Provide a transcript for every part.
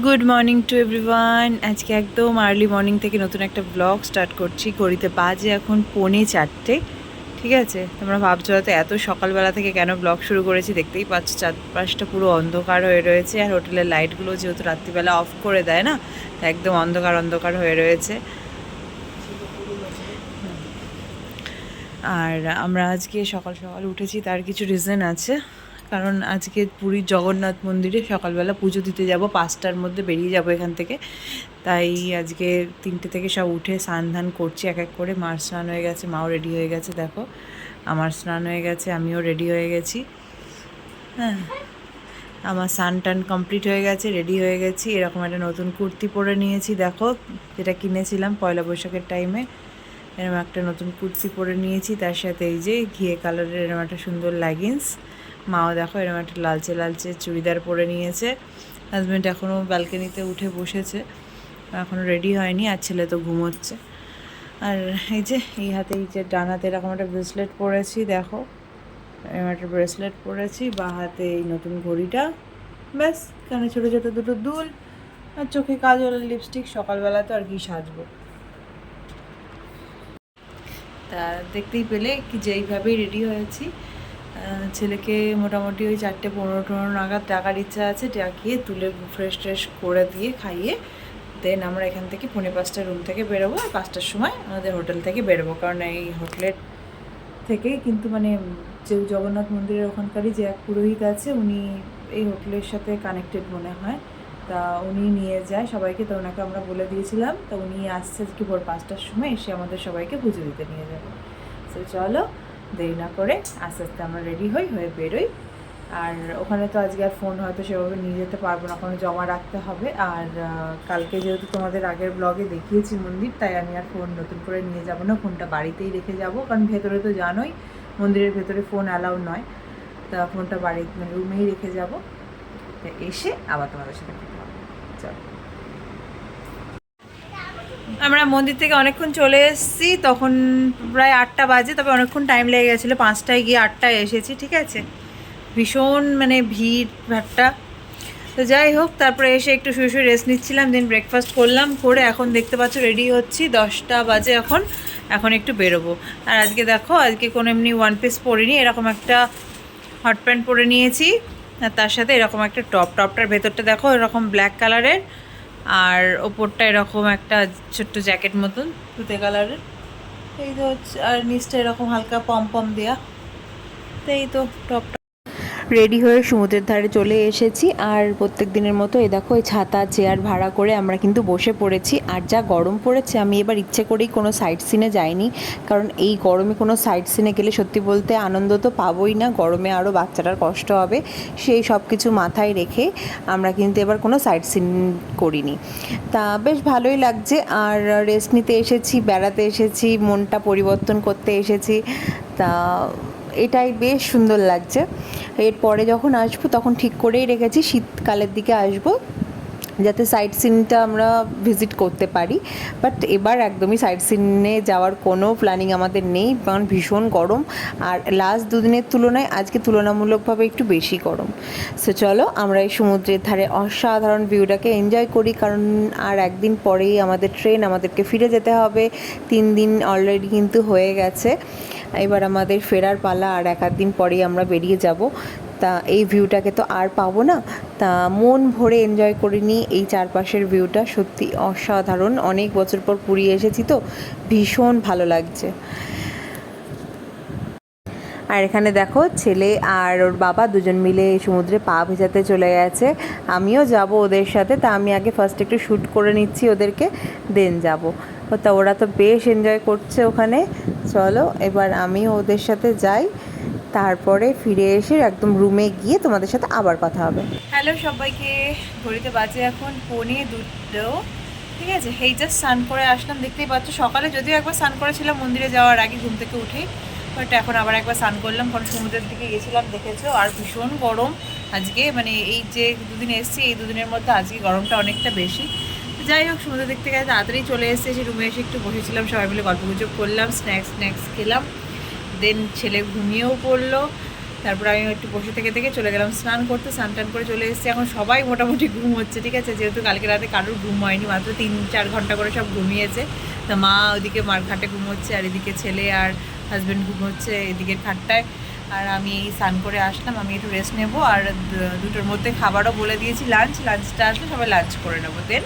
Good morning to everyone. আজকে একদম early morning থেকে নতুন একটা ব্লগ স্টার্ট করছি। ঘড়িতে বাজে এখন 3:45। ঠিক আছে, তোমরা ভাবছো হয়তো এত সকালবেলা থেকে কেন ব্লগ শুরু করেছি। দেখতেই পাচ্ছ চারপাশটা পুরো অন্ধকার হয়ে রয়েছে, আর হোটেলের লাইটগুলো যেহেতু রাত্রিবেলা অফ করে দেয় না, তা একদম অন্ধকার অন্ধকার হয়ে রয়েছে। আর আমরা আজকে সকাল সকাল উঠেছি, তার কিছু রিজন আছে। কারণ আজকে পুরীর জগন্নাথ মন্দিরে সকালবেলা পুজো দিতে যাব, 5টার মধ্যে বেরিয়ে যাব এখান থেকে। তাই আজকে 3টে থেকে সব উঠে স্নান ধান করছি এক এক করে। মার স্নান হয়ে গেছে, মাও রেডি হয়ে গেছে, দেখো আমার স্নান হয়ে গেছে, আমিও রেডি হয়ে গেছি। হ্যাঁ, আমার স্নান টান কমপ্লিট হয়ে গেছে, রেডি হয়ে গেছি। এরকম একটা নতুন কুর্তি পরে নিয়েছি, দেখো যেটা কিনেছিলাম পয়লা বৈশাখের টাইমে। এরকম একটা নতুন কুর্তি পরে নিয়েছি, তার সাথে এই যে ঘিয়ে কালারের এরকম একটা সুন্দর লেগিংস। মাও দেখো এরকম একটা লালচে লালচে চুড়িদার পরে নিয়েছে। হাজব্যান্ড এখনও ব্যালকনিতে উঠে বসেছে, এখনও রেডি হয়নি, আর ছেলে তো ঘুমোচ্ছে। আর এই যে এই হাতে, এই যে ডান হাতে এরকম একটা ব্রেসলেট পরেছি, দেখো এরকম একটা ব্রেসলেট পরেছি। বা হাতে এই নতুন ঘড়িটা, ব্যাস। কানে ছোটো ছোটো দুটো দুল, আর চোখে কাজল, লিপস্টিক। সকালবেলা তো আর কি সাজবো। তা দেখতেই পেলে কি যেইভাবেই রেডি হয়েছি। ছেলেকে মোটামুটি ওই 4:15 নাগাদ ডাকার ইচ্ছা আছে, ডাকিয়ে তুলে ফ্রেশ ট্রেশ করে দিয়ে খাইয়ে দেন আমরা এখান থেকে 4:45 রুম থেকে বেরোবো। আর 5টার সময় আমাদের হোটেল থেকে বেরোবো, কারণ এই হোটেলের থেকেই কিন্তু মানে যে জগন্নাথ মন্দিরের ওখানকারই যে এক পুরোহিত আছে, উনি এই হোটেলের সাথে কানেক্টেড মনে হয়। তা উনি নিয়ে যায় সবাইকে, তো ওনাকে আমরা বলে দিয়েছিলাম। তো উনি আসছে কি ভোর 5টার সময়, এসে আমাদের সবাইকে পুজো দিতে নিয়ে যাবে। তো চলো দেরি না করে আস্তে আস্তে আমরা রেডি হয়ে বেরোই। আর ওখানে তো আজকে আর ফোন হয়তো সেভাবে নিয়ে যেতে পারবো না, ওখানে জমা রাখতে হবে। আর কালকে যেহেতু তোমাদের আগের ব্লগে দেখিয়েছি মন্দির, তাই আমি আর ফোন নতুন করে নিয়ে যাব না, ফোনটা বাড়িতেই রেখে যাব। কারণ ভেতরে তো জানোই মন্দিরের ভেতরে ফোন অ্যালাউ নয়। তা ফোনটা বাড়িতে মানে রুমেই রেখে যাব, তা এসে আবার তোমাদের সাথে কথা হবে। চলো, আমরা মন্দির থেকে অনেকক্ষণ চলে এসেছি, তখন প্রায় 8টা বাজে, তবে অনেকক্ষণ টাইম লেগে গেছিলো। 5টায় গিয়ে 8টায় এসেছি, ঠিক আছে। ভীষণ মানে ভিড় ভাট্টা। তো যাই হোক, তারপরে এসে একটু শুয়ে শুয়ে রেস্ট নিচ্ছিলাম, দেন ব্রেকফাস্ট করলাম, করে এখন দেখতে পাচ্ছ রেডি হচ্ছি। 10টা বাজে এখন, এখন একটু বেরোবো। আর আজকে দেখো, আজকে কোনো এমনি ওয়ান পিস পরিনি, এরকম একটা হট প্যান্ট পরে নিয়েছি, আর তার সাথে এরকম একটা টপটার ভেতরটা দেখো এরকম ব্ল্যাক কালারের, আর ওপরটা এরকম একটা ছোট্ট জ্যাকেট মতন তুতে কালারের। এই তো হচ্ছে, আর নিচটা এরকম হালকা পম পম দেওয়া। তো এই তো টপটা রেডি হয়ে সমুদ্রের ধারে চলে এসেছি। আর প্রত্যেক দিনের মতো এই দেখো এই ছাতা চেয়ার ভাড়া করে আমরা কিন্তু বসে পড়েছি। আর যা গরম পড়েছে, আমি এবার ইচ্ছে করেই কোনো সাইট সিনে যাইনি, কারণ এই গরমে কোনো সাইট সিনে গেলে সত্যি বলতে আনন্দ তো পাবোই না, গরমে আরও বাচ্চাটার কষ্ট হবে। সেই সব কিছু মাথায় রেখে আমরা কিন্তু এবার কোনো সাইট সিন করিনি। তা বেশ ভালোই লাগছে। আর রেস্ট নিতে এসেছি, বেড়াতে এসেছি, মনটা পরিবর্তন করতে এসেছি। তা এটাই বেশ সুন্দর লাগছে। এরপরে যখন আসবো তখন ঠিক করেই রেখেছি শীতকালের দিকে আসবো, যাতে সাইট সিনটা আমরা ভিজিট করতে পারি। বাট এবার একদমই সাইট সিনে যাওয়ার কোনো প্ল্যানিং আমাদের নেই, কারণ ভীষণ গরম। আর লাস্ট দুদিনের তুলনায় আজকে তুলনামূলকভাবে একটু বেশি গরম। সো চলো আমরা এই সমুদ্রের ধারে অসাধারণ ভিউটাকে এনজয় করি, কারণ আর একদিন পরেই আমাদের ট্রেন, আমাদেরকে ফিরে যেতে হবে। 3 দিন অলরেডি কিন্তু হয়ে গেছে, এবার আমাদের ফেরার পালা। আর এক দিন পরেই আমরা বেরিয়ে যাব। তা এই ভিউটাকে তো আর পাবো না, তা মন ভরে এনজয় করে নিই এই চারপাশের ভিউটা। সত্যি অসাধারণ। অনেক বছর পর পুরী এসেছি তো ভীষণ ভালো লাগছে। আর এখানে দেখো ছেলে আর ওর বাবা দুজন মিলে সমুদ্রে পা ভেজাতে চলে গেছে, আমিও যাব ওদের সাথে। তা আমি আগে ফার্স্ট একটু শ্যুট করে নিচ্ছি ওদেরকে, দেন যাব। তা ওরা তো বেশ এনজয় করছে ওখানে। চলো এবার আমিও ওদের সাথে যাই, তারপরে ফিরে এসে একদম রুমে গিয়ে তোমাদের সাথে আবার কথা হবে। হ্যালো সবাইকে, ঘড়িতে বাজে এখন 1:45। ঠিক আছে, এই জাস্ট স্নান করে আসলাম। দেখতেই পাচ্ছ সকালে যদিও একবার স্নান করেছিলাম মন্দিরে যাওয়ার আগে ঘুম থেকে উঠেই, বাট এখন আবার একবার স্নান করলাম, কারণ সমুদ্রের দিকে গেছিলাম দেখেছো। আর ভীষণ গরম আজকে, মানে এই যে দুদিন এসেছি এই দুদিনের মধ্যে আজকে গরমটা অনেকটা বেশি। যাই হোক, সমুদ্র দেখতে গেলে তাড়াতাড়ি চলে এসেছি, রুমে এসে একটু বসেছিলাম, সবাই মিলে গল্পগুজব করলাম, স্ন্যাক্স খেলাম। দেন ছেলে ঘুমিয়েও পড়লো। তারপর আমি একটু বসে থেকে থেকে চলে গেলাম স্নান করতে, স্নান টান করে চলে এসেছি। এখন সবাই মোটামুটি ঘুম হচ্ছে, ঠিক আছে, যেহেতু কালকে রাতে কারোর ঘুম হয়নি, মাত্র 3-4 ঘন্টা করে সব ঘুমিয়েছে। তা মা ওইদিকে মার খাটে ঘুমোচ্ছে, আর এদিকে ছেলে আর হাজব্যান্ড ঘুমোচ্ছে এদিকের খাটটায়। আর আমি এই স্নান করে আসলাম, আমি একটু রেস্ট নেবো। আর 2টোর মধ্যে খাবারও বলে দিয়েছি, লাঞ্চটা আসলে সবাই লাঞ্চ করে নেবো, দেন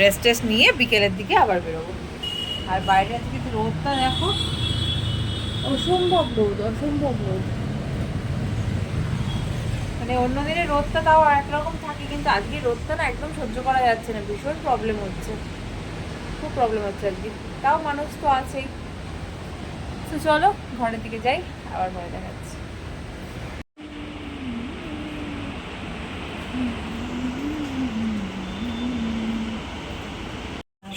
রেস্ট নিয়ে বিকেলের দিকে আবার বেরোবো। আর বাইরে আজকে কিন্তু রোদটা দেখো, অসম্ভব রোদ। মানে অন্য দিনে রোদটা তাও একরকম থাকে, কিন্তু আজকে রোদটা না একদম সহ্য করা যাচ্ছে না, ভীষণ প্রবলেম হচ্ছে, খুব প্রবলেম হচ্ছে আজকে। তাও মানুষ তো আছেই। তো চলো ঘরের দিকে যাই, আবার পরে দেখাচ্ছি।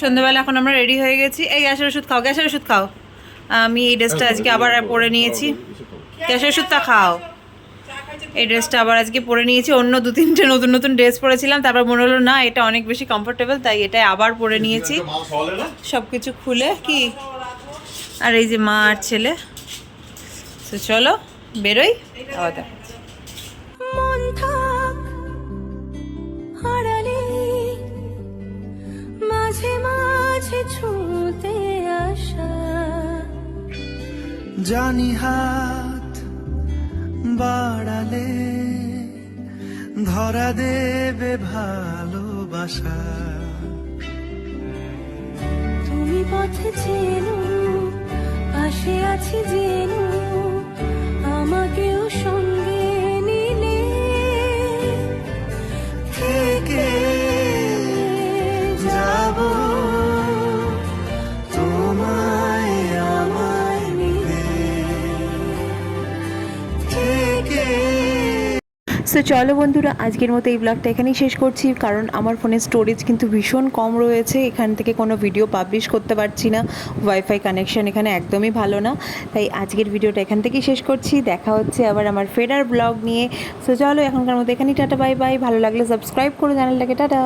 সন্ধ্যেবেলা এখন আমরা রেডি হয়ে গেছি। এই গ্যাসের ওষুধ খাও। আমি এই ড্রেসটা আজকে আবার পরে নিয়েছি। গ্যাসের ওষুধটা খাও। এই ড্রেসটা আবার আজকে পরে নিয়েছি। অন্য 2-3টে নতুন ড্রেস পরেছিলাম, তারপর মনে হলো না এটা অনেক বেশি কমফোর্টেবল, তাই এটাই আবার পরে নিয়েছি সব কিছু খুলে। কি আর এই যে মা আর ছেলে। তো চলো বেরোই, আবার দেখাচ্ছি। মাঝে মাঝে ছুঁতে আসা, জানি হাত বাড়ালে ধরা দেবে ভালোবাসা। তুমি পথে চেনো, পাশে আছি জেনো, আমাকেও সঙ্গে নিলে থেকে যাব তোমায় আমায় মিলে থেকে। সো চলো বন্ধুরা, আজকের মতো এই ব্লগটা এখানেই শেষ করছি, কারণ আমার ফোনের স্টোরেজ কিন্তু ভীষণ কম রয়েছে। এখান থেকে কোনো ভিডিও পাবলিশ করতে পারছি না, ওয়াইফাই কানেকশন এখানে একদমই ভালো না। তাই আজকের ভিডিওটা এখান থেকেই শেষ করছি। দেখা হচ্ছে আবার আমার ফেরার ব্লগ নিয়ে। সো চলো এখনকার মতো এখানেই টাটা বাই বাই। ভালো লাগলে সাবস্ক্রাইব করো চ্যানেলটাকে। টাটা।